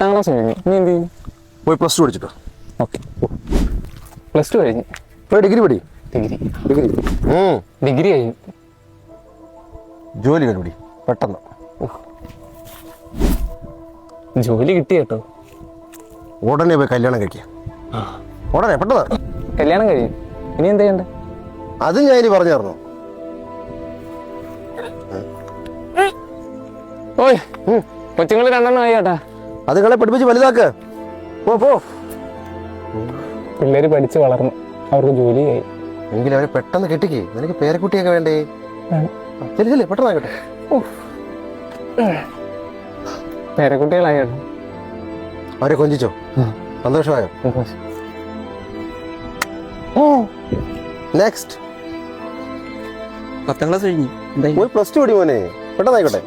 10ാം class കഴിഞ്ഞു. നീ എന്ത് ചെയ്യും? പോയി +2 പഠിച്ചിട്ടോ. ഓക്കെ, +2 കഴിഞ്ഞു. പോയി ഡിഗ്രി പഠി. ഡിഗ്രി കഴിഞ്ഞു. ജോലി കണ്ടുപിടി പെട്ടെന്ന്. ജോലി കിട്ടി കേട്ടോ. ഉടനെ പോയി കല്യാണം കഴിക്കുക. ഉടനെ പെട്ടെന്ന്. കല്യാണം കഴിയും. ഇനി എന്താ ചെയ്യണ്ടേ? അത് ഞാൻ ഇനി പറഞ്ഞു തരണോ? ഓയ്, കൊച്ചുങ്ങൾ 2 ആയി കേട്ടാ. അതുങ്ങളെ പഠിപ്പിച്ച് വലുതാക്ക്. പോ. പിള്ളേര് പഠിച്ച് വളർന്നു, അവർക്ക് ജോലിയായി. എങ്കിലും അവരെ പെട്ടെന്ന് കെട്ടിക്കേ. നിനക്ക് പേരക്കുട്ടിയൊക്കെ വേണ്ടേ? ചെല്ലേ പെട്ടെന്നാകട്ടെ. പേരക്കുട്ടികളായി കേട്ടോ. അവരെ കൊഞ്ചിച്ചോ? സന്തോഷമായോ? നെക്സ്റ്റ് 10ാം ക്ലാസ് കഴിഞ്ഞു. പോയി +2 പഠി മോനെ, പെട്ടെന്നായിക്കോട്ടെ.